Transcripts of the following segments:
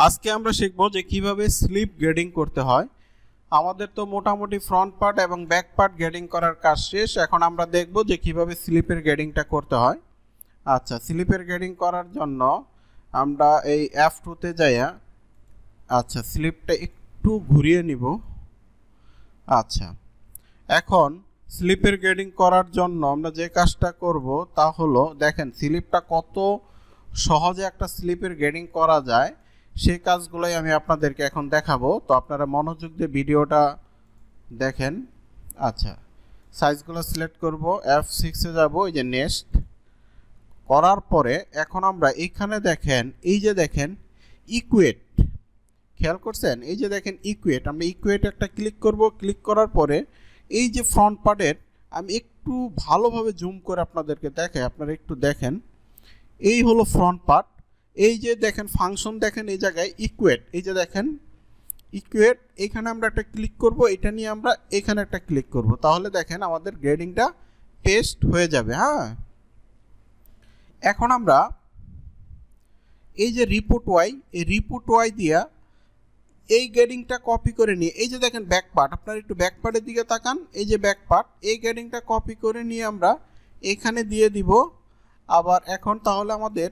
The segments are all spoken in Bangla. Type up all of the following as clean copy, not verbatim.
আজকে আমরা শিখব যে কিভাবে স্লিপ গ্রেডিং করতে হয়। আমাদের তো মোটামুটি ফ্রন্ট পার্ট এবং ব্যাক পার্ট গ্রেডিং করার কাজ শেষ। এখন আমরা দেখব যে কিভাবে স্লিপের গ্রেডিংটা করতে হয়। আচ্ছা, স্লিপের গ্রেডিং করার জন্য আমরা এই F2 তে যাইয়া আচ্ছা স্লিপটা একটু ঘুরিয়ে নিব। আচ্ছা, এখন স্লিপের গ্রেডিং করার জন্য আমরা যে কাজটা করব তা হলো, দেখেন স্লিপটা কত সহজে একটা স্লিপের গ্রেডিং করা যায় সেই কাজগুলোই আমি আপনাদেরকে এখন দেখাবো। তো আপনারা মনোযোগ দিয়ে ভিডিওটা দেখেন। আচ্ছা, সাইজগুলো সিলেক্ট করব, F6 এ যাব, এই যে নেক্সট করার পরে এখন আমরা এইখানে দেখেন, এই যে দেখেন ইকুয়েট, খেয়াল করছেন, এই যে দেখেন ইকুয়েট, আমরা ইকুয়েট একটা ক্লিক করব। ক্লিক করার পরে এই যে ফ্রন্ট পার্টের আমি একটু ভালোভাবে জুম করে আপনাদেরকে দেখাই, আপনারা একটু দেখেন। এই হলো ফ্রন্ট পার্ট। এই যে দেখেন ফাংশন, দেখেন এই জায়গায় ইকুয়েট, এই যে দেখেন ইকুয়েট, এখানে আমরা একটা ক্লিক করব, এটা নিয়ে আমরা এখানে একটা ক্লিক করব, তাহলে দেখেন আমাদের গ্রেডিংটা পেস্ট হয়ে যাবে। হ্যাঁ, এখন আমরা এই যে রিপোর্ট ওয়াই, এই রিপোর্ট ওয়াই দিয়া এই গ্রেডিংটা কপি করে নিয়ে, এই যে দেখেন ব্যাক পার্ট, আপনারা একটু ব্যাক পার্টের দিকে তাকান, এই যে ব্যাক পার্ট, এই গ্রেডিংটা কপি করে নিয়ে আমরা এখানে দিয়ে দিব। আবার এখন তাহলে আমাদের,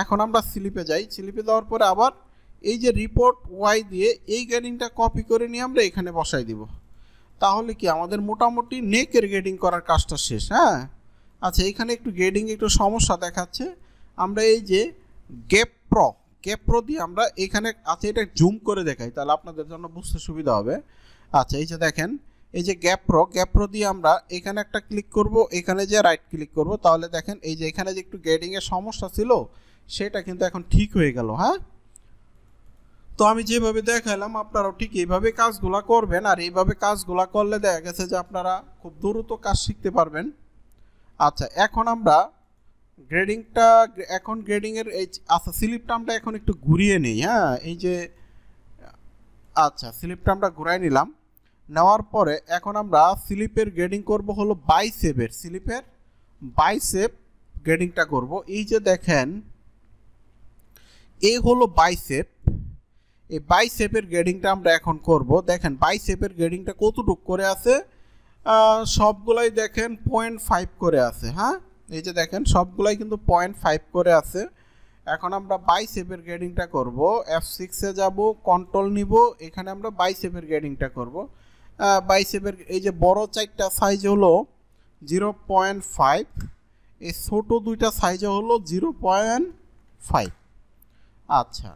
এখন আমরা স্লিপে যাই, স্লিপে যাওয়ার পরে আবার এই যে রিপোর্ট ওয়াই দিয়ে এই গ্রেডিংটা কপি করে নিয়ে আমরা এখানে বসাই দিব। তাহলে কি আমাদের মোটামুটি নেকের গ্রেডিং করার কাজটা শেষ। হ্যাঁ, আচ্ছা, এখানে একটু গ্রেডিং একটু সমস্যা দেখাচ্ছে। আমরা এই যে গ্যাপ প্রো দিয়ে আমরা এখানে, আচ্ছা এটা জুম করে দেখাই তাহলে আপনাদের জন্য বুঝতে সুবিধা হবে। আচ্ছা, এই যে দেখেন এই যে গ্যাপ প্রো দিয়ে আমরা এখানে একটা ক্লিক করব, এখানে যে রাইট ক্লিক করব, তাহলে দেখেন এই যে এখানে যে একটু গ্রেডিংয়ের সমস্যা ছিল সেটা কিন্তু এখন ঠিক হয়ে গেল। হ্যাঁ, তো আমি যেভাবে দেখালাম আপনারাও ঠিক এইভাবে কাজগুলা করবেন, আর এইভাবে কাজগুলা করলে দেখা গেছে যে আপনারা খুব দ্রুত কাজ শিখতে পারবেন। আচ্ছা, এখন আমরা গ্রেডিংটা, এখন গ্রেডিংয়ের এই আচ্ছা স্লিপটা আমরা এখন একটু ঘুরিয়ে নিই। হ্যাঁ, এই যে আচ্ছা স্লিপটা আমরা ঘুরাই নিলাম, নেওয়ার পরে এখন আমরা স্লিপের গ্রেডিং করব হলো বাইসেপের, স্লিপের বাইসেপ গ্রেডিংটা করব। এই যে দেখেন এই হলো বাইসেপ, এই বাইসেপের গ্রেডিংটা আমরা এখন করব। দেখেন বাইসেপের গ্রেডিংটা কতটুক করে আছে, সবগুলাই দেখেন 0.5 করে আছে। হ্যাঁ, এই যে দেখেন সবগুলাই কিন্তু 0.5 করে আছে। এখন আমরা বাইসেপের গ্রেডিংটা করব, F6 এ যাব, কন্ট্রোল নিব, এখানে আমরা বাইসেপের গ্রেডিংটা করব। বাইসেপের এই যে বড় চারটা সাইজ হলো 0.5, এই ছোট দুইটা সাইজ হলো 0.5। আচ্ছা,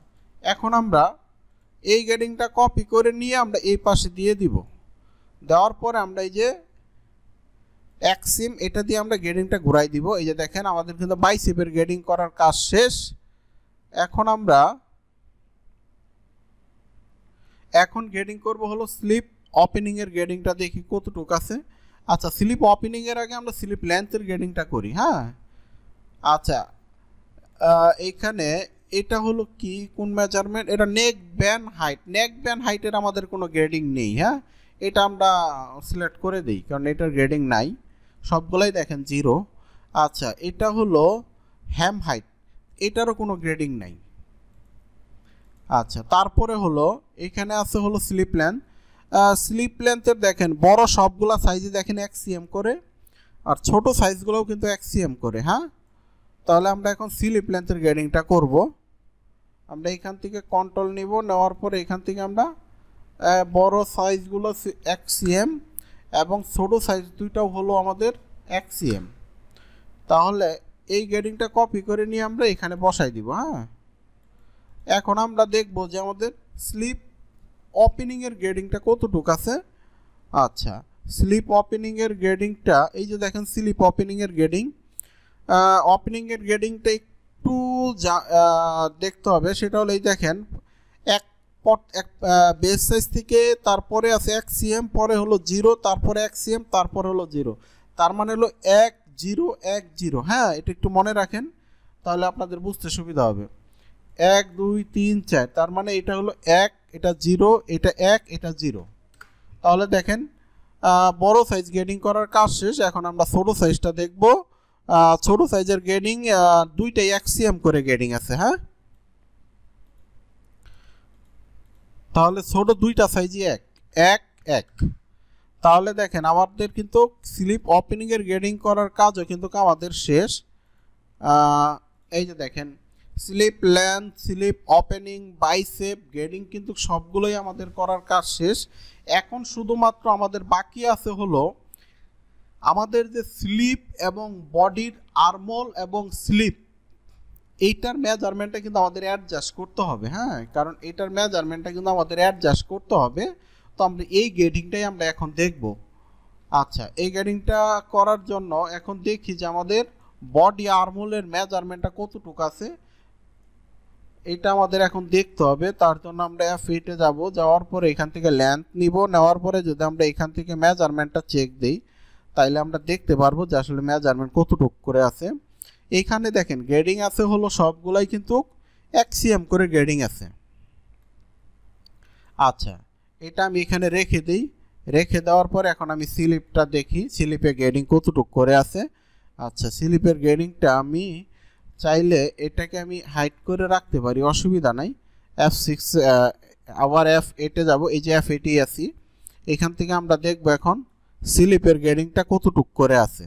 এখন আমরা এই গ্রেডিংটা কপি করে নিয়ে আমরা এই পাশে দিয়ে দিব। দেওয়ার পরে আমরা এই যে এক্সিম, এটা দিয়ে আমরা গ্রেডিংটা ঘুরাই দিব। এই যে দেখেন আমাদের কিন্তু বাইসেপের গ্রেডিং করার কাজ শেষ। এখন আমরা এখন গ্রেডিং করব হলো স্লিপ ওপেনিং এর গ্রেডিংটা, দেখি কতটুকু আছে। আচ্ছা, স্লিপ ওপেনিং এর আগে আমরা স্লিপ লেন্থের গ্রেডিংটা করি। হ্যাঁ, আচ্ছা এইখানে এটা হলো কি, কোন মেজারমেন্ট, এটা নেক ব্যান হাইট, নেক ব্যান হাইটের আমাদের কোনো গ্রেডিং নেই। হ্যাঁ, এটা আমরা সিলেক্ট করে দিই কারণ এটার গ্রেডিং নাই, সবগুলাই দেখেন 0। আচ্ছা, এটা হলো হ্যাম হাইট, এটারও কোনো গ্রেডিং নাই। আচ্ছা, তারপরে হলো এখানে আছে হলো স্লিপ লেন্থ, স্লিপ লেন্থের দেখেন বড় সবগুলা সাইজে দেখেন 1 cm করে, আর ছোট সাইজগুলোও কিন্তু 1 cm করে। হ্যাঁ, তাহলে আমরা এখন স্লিপ লেন্থের গ্রেডিংটা করব। আমরা এখান থেকে কন্ট্রোল নিব, নেওয়ার পরে এখান থেকে আমরা বড় সাইজগুলো 1 cm এবং ছোট সাইজ দুইটাও হলো আমাদের 1 cm। তাহলে এই গ্রেডিংটা কপি করে নিয়ে আমরা এখানে বসাই দিব। হ্যাঁ, এখন আমরা দেখব যে আমাদের স্লিপ ওপেনিংয়ের গ্রেডিংটা কতটুকু আছে। আচ্ছা, স্লিপ ওপেনিংয়ের গ্রেডিংটা এই যে দেখেন স্লিপ ওপেনিংয়ের গ্রেডিং, ওপেনিংয়ের গ্রেডিংটা একটু দেখতে হবে। সেটা হলো এই দেখেন এক বেস সাইজ থেকে তারপরে আছে 1 cm, পরে হলো 0, তারপরে 1 cm, তারপরে হলো 0, তার মানে হলো 1 0 1 0। হ্যাঁ, এটা একটু মনে রাখেন তাহলে আপনাদের বুঝতে সুবিধা হবে। 1 2 3 4, তার মানে এটা হলো 1, এটা 0, এটা 1, এটা 0। তাহলে দেখেন বড় সাইজ গ্রেডিং করার কাজ শেষ। এখন আমরা ছোট সাইজটা দেখব। ছোট সাইজের গ্রেডিং দুইটাই 1 cm করে গ্রেডিং আছে। হ্যাঁ, তাহলে ছোট দুইটা সাইজই এক এক এক। তাহলে দেখেন আমাদের কিন্তু স্লিপ ওপেনিং এর গ্রেডিং করার কাজও কিন্তু আমাদের শেষ। এই যে দেখেন slip length, slip opening, bicep grading কিন্তু সবগুলোই আমাদের করার কাজ শেষ। এখন শুধুমাত্র আমাদের বাকি আছে হলো আমাদের যে স্লিপ এবং বডির আর্মহোল এবং স্লিপ এইটার মেজারমেন্টটা কিন্তু আমাদের অ্যাডজাস্ট করতে হবে। হ্যাঁ, কারণ এইটার মেজারমেন্টটা কিন্তু আমাদের অ্যাডজাস্ট করতে হবে। তো আমরা এই গ্রেডিংটাই আমরা এখন দেখব। আচ্ছা, এই গ্রেডিংটা করার জন্য এখন দেখি যে আমাদের বডি আর্মহোলের মেজারমেন্টটা কতটুকু আছে এটা আমাদের এখন দেখতে হবে। তার জন্য আমরা F8-এ যাব, যাওয়ার পরে এখান থেকে লেন্থ নিব, নেওয়ার পরে যদি আমরা এখান থেকে মেজারমেন্টটা চেক দিই তাইলে আমরা দেখতে পারবো যে আসলে মেজারমেন্ট কতটুকু করে আছে। এইখানে দেখেন গ্রেডিং আছে হলো সবগুলাই কিন্তু 1 cm করে গ্রেডিং আছে। আচ্ছা, এটা আমি এখানে রেখে দিই। রেখে দেওয়ার পরে এখন আমি স্লিপটা দেখি স্লিপে গ্রেডিং কতটুকু করে আছে। আচ্ছা, স্লিপের গ্রেডিংটা আমি চাইলে এটাকে আমি হাইড করে রাখতে পারি, অসুবিধা নাই। F6 আবার F8-এ যাব, এই যে F8-এই আছি। এখান থেকে আমরা দেখব এখন স্লিপের গ্রেডিংটা কতটুকু করে আছে।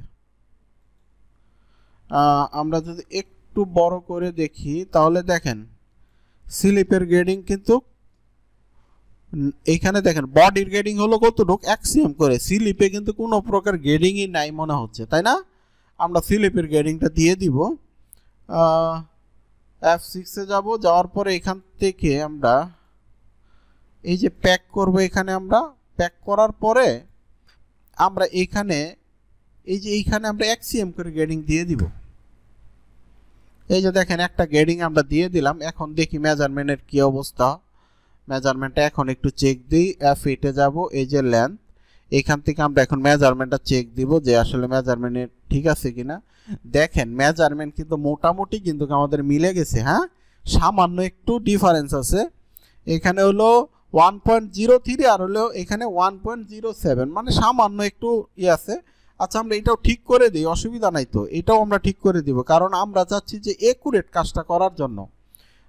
আমরা যদি একটু বড় করে দেখি তাহলে দেখেন স্লিপের গ্রেডিং কিন্তু এইখানে দেখেন বডির গ্রেডিং হলো কতটুকু 1 cm করে। স্লিপে কিন্তু কোনো প্রকার গ্রেডিংই নাই মনে হচ্ছে, তাই না? আমরা স্লিপের গ্রেডিংটা দিয়ে দিব। F6-এ যাব, যাওয়ার পরে এখান থেকে আমরা এই যে প্যাক করব, এখানে আমরা প্যাক করার পরে আমরা এইখানে এই যে এইখানে আমরা 1 cm করে গ্রেডিং দিয়ে দিব। এই যে দেখেন একটা গ্রেডিং আমরা দিয়ে দিলাম। এখন দেখি মেজারমেন্টের কি অবস্থা। মেজারমেন্টটা এখন একটু চেক দিই। F8-এ যাব, এই যে লেন্থ, এখান থেকে আমরা এখন মেজারমেন্টটা চেক দিব যে আসলে মেজারমেন্ট ঠিক আছে কিনা। দেখেন মেজারমেন্ট কিন্তু মোটামুটি কিন্তু আমাদের মিলে গেছে। হ্যাঁ, সামান্য একটু ডিফারেন্স আছে। এখানে হলো 1.03 আর হলো এখানে 1.07, মানে সামান্য একটু আছে। আচ্ছা, আমরা এটাও ঠিক করে দিই, অসুবিধা নাই। তো এটাও আমরা ঠিক করে দিব, কারণ আমরা চাচ্ছি যে একুরেট কাজটা করার জন্য।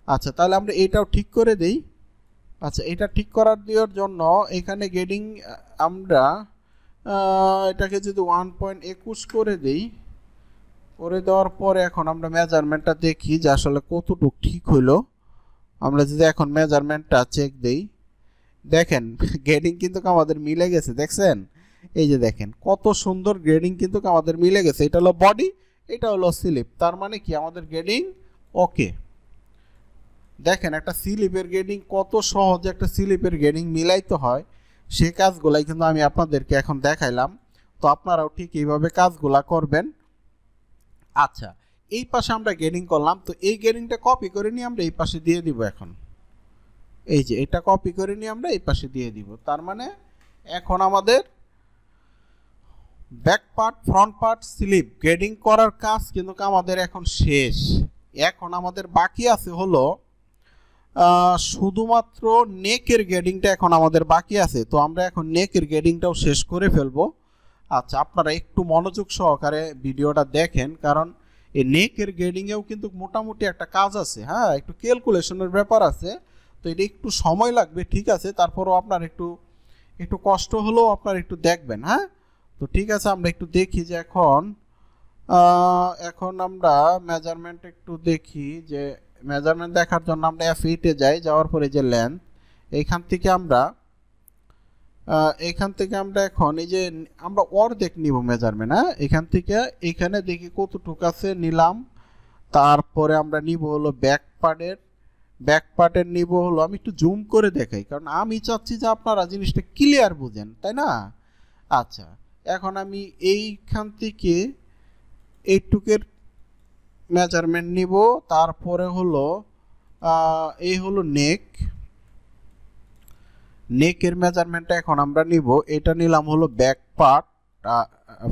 আচ্ছা, তাহলে আমরা এটাও ঠিক করে দিই। আচ্ছা, এটা ঠিক করার দেওয়ার জন্য এখানে গ্রেডিং আমরা এটাকে যদি 1.21 করে দিই, করে দেওয়ার পরে এখন আমরা মেজারমেন্টটা দেখি যে আসলে কতটুকু ঠিক হইলো। আমরা যদি এখন মেজারমেন্টটা চেক দেই, দেখেন গ্রেডিং কিন্তু আমাদের মিলে গেছে। দেখছেন, এই যে দেখেন কত সুন্দর গ্রেডিং কিন্তু আমাদের মিলে গেছে। এটা হলো বডি, এটা হলো স্লিপ, তার মানে কি আমাদের গ্রেডিং ওকে। দেখেন একটা স্লিপের গ্রেডিং কত সহজে একটা স্লিপের গ্রেডিং মিলাইতে হয়, সেই কাজগুলাই কিন্তু আমি আপনাদেরকে এখন দেখাইলাম। তো আপনারাও ঠিক এইভাবে কাজগুলা করবেন। আচ্ছা, এই পাশে আমরা গ্রেডিং করলাম, তো এই গ্রেডিংটা কপি করে নিয়ে আমরা এই পাশে দিয়ে দিব। এখন এই যে এটা কপি করে নিয়ে আমরা এই পাশে দিয়ে দিব। তার মানে এখন আমাদের back part, front part, slip grading করার কাজ কিন্তু আমাদের এখন শেষ। এখন আমাদের বাকি আছে হলো শুধুমাত্র নেকের গ্রেডিংটা এখন আমাদের বাকি আছে। তো আমরা এখন নেকের গ্রেডিংটাও শেষ করে ফেলবো। আচ্ছা, আপনারা একটু মনোযোগ সহকারে ভিডিওটা দেখেন, কারণ এই নেকের গ্রেডিংয়েও কিন্তু মোটামুটি একটা কাজ আছে। হ্যাঁ, একটু ক্যালকুলেশনের ব্যাপার আছে, তো এটা একটু সময় লাগবে, ঠিক আছে। তারপরও আপনার একটু কষ্ট হলেও আপনার একটু দেখবেন। হ্যাঁ, তো ঠিক আছে, আমরা একটু দেখি যে এখন আমরা মেজারমেন্ট একটু দেখি। যে মেজারমেন্ট দেখার জন্য আমরা F8-এ যাই, যাওয়ার পরে যে লেন্থ, এইখান থেকে আমরা এখন এই যে আমরা অর্ধেক নিব মেজারমেন্ট। হ্যাঁ, এখান থেকে এখানে দেখি কতটুকু আছে, নিলাম। তারপরে আমরা নিব হলো ব্যাক পার্টের নিব হলো, আমি একটু জুম করে দেখাই কারণ আমি চাচ্ছি যে আপনারা জিনিসটা ক্লিয়ার বুঝেন, তাই না? আচ্ছা, এখন আমি এইখান থেকে এইটুকের মেজারমেন্ট নিব। তারপরে হলো এই হলো নেকের মেজারমেন্টটা এখন আমরা নিব। এটা নিলাম হলো ব্যাক পার্ট,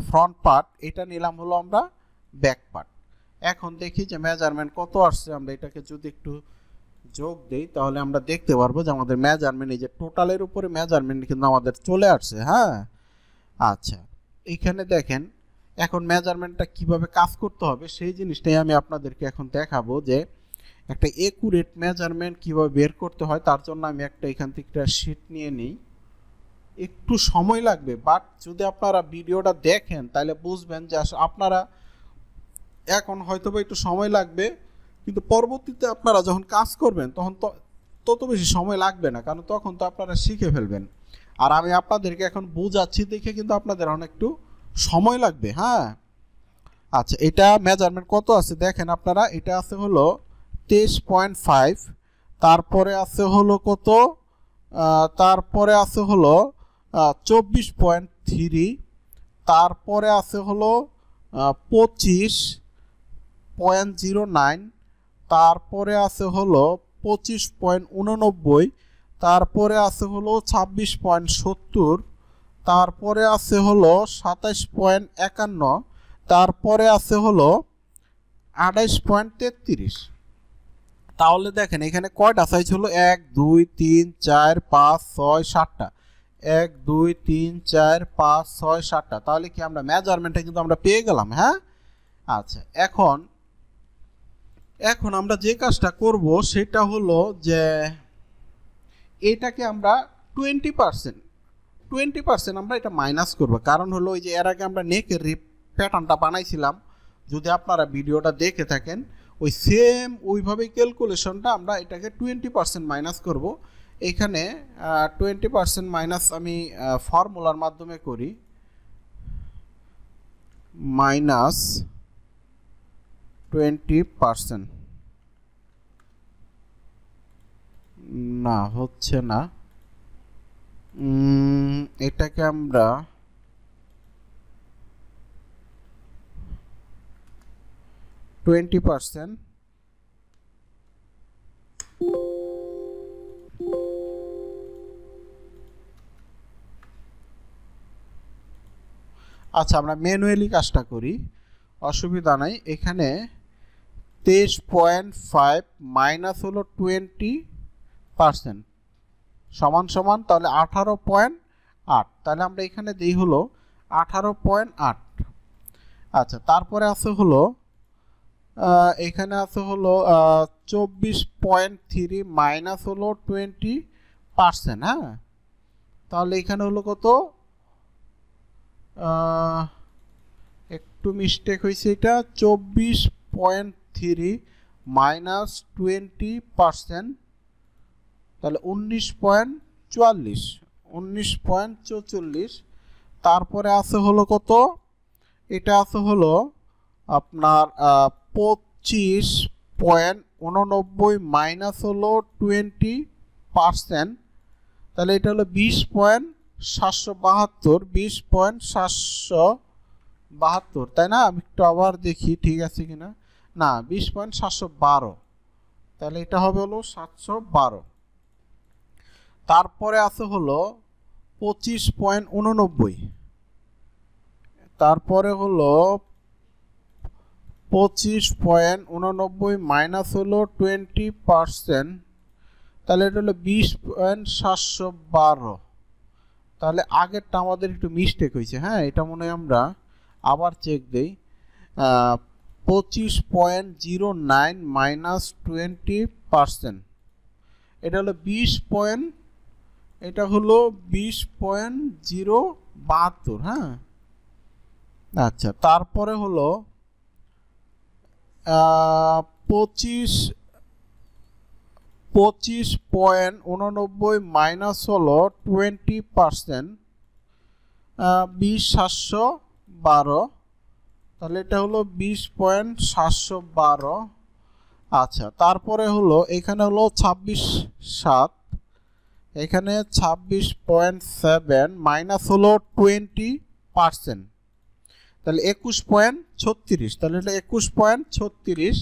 ফ্রন্ট পার্ট, এটা নিলাম হলো আমরা ব্যাক পার্ট। এখন দেখি যে মেজারমেন্ট কত আসছে। আমরা এটাকে যদি একটু যোগ দেই তাহলে আমরা দেখতে পারবো যে আমাদের মেজারমেন্ট, এই যে টোটালের উপরে মেজারমেন্ট কিন্তু আমাদের চলে আসছে। হ্যাঁ, আচ্ছা, এখানে দেখেন এখন মেজারমেন্টটা কিভাবে কাজ করতে হবে সেই জিনিসটাই আমি আপনাদেরকে এখন দেখাবো। যে একটা একুরেট মেজারমেন্ট কিভাবে বের করতে হয় তার জন্য আমি একটা এখান থেকে একটা শীট নিয়ে নিই। একটু সময় লাগবে, বাট যদি আপনারা ভিডিওটা দেখেন তাহলে বুঝবেন যে আপনারা এখন হয়তো বা একটু সময় লাগবে, কিন্তু পরবর্তীতে আপনারা যখন কাজ করবেন তখন তত বেশি সময় লাগবে না, কারণ তখন তো আপনারা শিখে ফেলবেন। আর আমি আপনাদেরকে এখন বুঝাচ্ছি দেখে কিন্তু আপনাদের অনেক একটু সময় লাগবে। হ্যাঁ, আচ্ছা, এটা মেজারমেন্ট কত আছে দেখেন আপনারা। এটা আছে হলো 23.5, তারপরে আছে হলো কত, তারপরে আছে হলো 24.3, তারপরে আছে হলো 25.09, তারপরে আছে হলো 25.89, তারপরে আছে হলো 26.70, তারপরে আছে হলো 27.51, তারপরে আছে হলো 28.33। তাহলে দেখেন এখানে কয়টা সাইজ হলো, 1 2 3 4 5 6 7টা, 1 2 3 4 5 6 7টা। তাহলে কি আমরা মেজারমেন্টটা কিন্তু আমরা পেয়ে গেলাম। হ্যাঁ, আচ্ছা, এখন আমরা যে কাজটা করব সেটা হলো যে এটাকে আমরা 20% আমরা এটা মাইনাস করব। কারণ হলো ওই যে এর আগে আমরা নেকের প্যাটার্নটা বানাইছিলাম, যদি আপনারা ভিডিওটা দেখে থাকেন ওই সেম ওইভাবেই ক্যালকুলেশনটা আমরা এটাকে 20% মাইনাস করব। এখানে 20% মাইনাস আমি ফর্মুলার মাধ্যমে করি, মাইনাস 20%। না, হচ্ছে না, এটাকে আমরা %20। আচ্ছা, আমরা ম্যানুয়ালি কাজটা করি, অসুবিধা নাই। এখানে 23.5 মাইনাস হলো 20% সমান সমান তাহলে 18.8। তাহলে আমরা এখানে দিই হলো 18.8। আচ্ছা, তারপরে আছে হলো এখানে আছে হলো 24.3 মাইনাস হলো 20%। হ্যাঁ, তাহলে এখানে হলো কত, একটু মিস্টেক হয়েছে, এটা 24.3 মাইনাস 20%, তাহলে 19.44। তারপরে আছে হলো কত, এটা আছে হলো আপনার 25.89 মাইনাস হলো 20%, তাহলে এটা হলো 20.772, 20.772, তাই না? আমি একটু আবার দেখি ঠিক আছে কিনা, না 20.712, তাহলে এটা হবে হলো 712। তারপরে আছে হলো 25.89, তারপরে হলো 25.89 মাইনাস হলো 20%, তাহলে এটা হলো 20.712। তাহলে আগেরটা আমাদের একটু মিস্টেক হয়েছে। হ্যাঁ, এটা মনে হয় আমরা আবার চেক দেই। 25.09 মাইনাস 20%, এটা হলো 20.072। হ্যাঁ, আচ্ছা, তারপরে হলো 25.89 মাইনাস হলো 20%, 20.712, তাহলে এটা হলো 20.712। আচ্ছা, তারপরে হলো এখানে হলো 26.7, এখানে 26.7 মাইনাস হলো 20%, তাহলে 21.36, তাহলে এটা 21.36।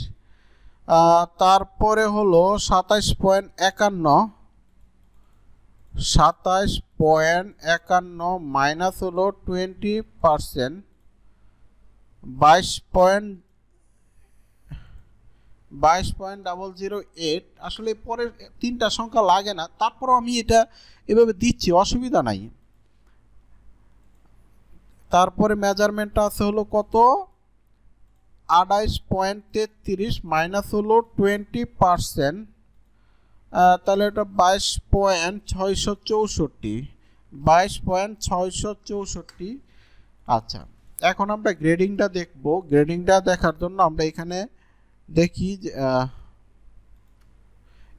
তারপরে হলো 27.51 মাইনাস হলো 20%, 22.008। আসলে পরের তিনটা সংখ্যা লাগে না, তারপরও আমি এটা এভাবে দিচ্ছি, অসুবিধা নাই। তারপরে মেজারমেন্টটা আছে হলো কত, 28.33 মাইনাস হলো 20%, তাহলে এটা 22.664, 22.664। আচ্ছা, এখন আমরা গ্রেডিংটা দেখব। গ্রেডিংটা দেখার জন্য আমরা এখানে দেখি যে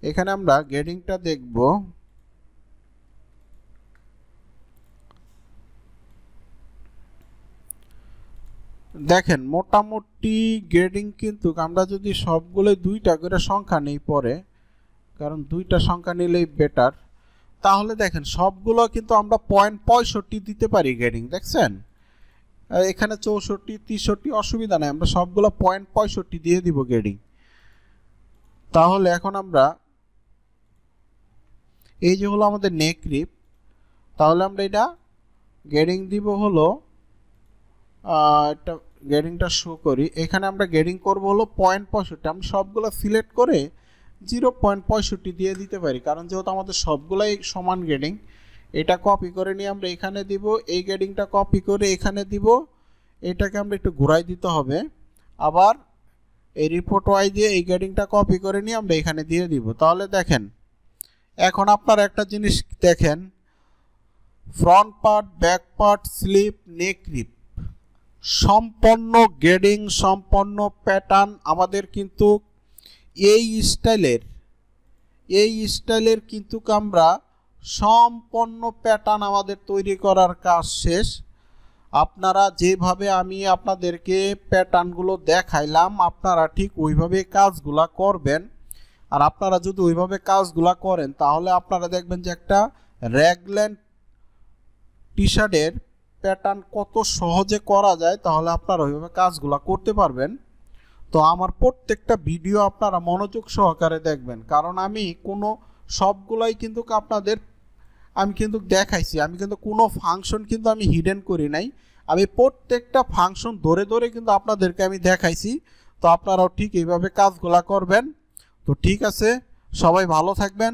এখানে আমরা গ্রেডিংটা দেখব। দেখেন মোটামুটি গ্রেডিং কিন্তু আমরা যদি সবগুলো দুইটা করে সংখ্যা নেই পরে, কারণ দুইটা সংখ্যা নিলেই বেটার, তাহলে দেখেন সবগুলো কিন্তু আমরা 0.65 দিতে পারি গ্রেডিং। দেখছেন এখানে 64, 63 অসুবিধা নেই, আমরা সবগুলো 0.65 দিয়ে দিব গ্রেডিং। তাহলে এখন আমরা এই যে হলো আমাদের নেক রিপ, তাহলে আমরা এটা গ্রেডিং দিব হলো একটা গ্রেডিংটা শো করি। এখানে আমরা গ্রেডিং করব হলো 0.65, আমি সবগুলো সিলেক্ট করে 0.65 দিয়ে দিতে পারি, কারণ যেহেতু আমাদের সবগুলাই সমান গ্রেডিং। এটা কপি করে নিয়ে আমরা এখানে দিব, এই গ্রেডিংটা কপি করে এখানে দিব, এটাকে আমরা একটু ঘুরাই দিতে হবে। আবার এই রিপোর্ট ওয়াই দিয়ে এই গ্রেডিংটা কপি করে নিয়ে আমরা এখানে দিয়ে দিব। তাহলে দেখেন এখন আপনারা একটা জিনিস দেখেন, front part, back part, slip, neck rip সম্পন্ন গ্রেডিং, সম্পন্ন প্যাটার্ন আমাদের কিন্তু এই স্টাইলের কিন্তু আমরা সম্পন্ন প্যাটার্ন আমাদের তৈরি করার কাজ শেষ। আপনারা যেভাবে আমি আপনাদেরকে প্যাটার্নগুলো দেখাইলাম, আপনারা ঠিক ওইভাবে কাজগুলা করবেন। আর আপনারা যদি ওইভাবে কাজগুলা করেন তাহলে আপনারা দেখবেন যে একটা র্যাগল্যান্ড টি শার্টের প্যাটার্ন কত সহজে করা যায়, তাহলে আপনারা ওইভাবে কাজগুলা করতে পারবেন। তো আমার প্রত্যেকটা ভিডিও আপনারা মনোযোগ সহকারে দেখবেন, কারণ আমি কোনো সবগুলাই কিন্তু আপনাদের আমি কিন্তু দেখাইছি, আমি কিন্তু কোনো ফাংশন কিন্তু আমি হিডেন করি নাই, আমি প্রত্যেকটা ফাংশন ধরে ধরে কিন্তু আপনাদেরকে আমি দেখাইছি। তো আপনারাও ঠিক এইভাবে কাজগুলা করবেন। তো ঠিক আছে, সবাই ভালো থাকবেন।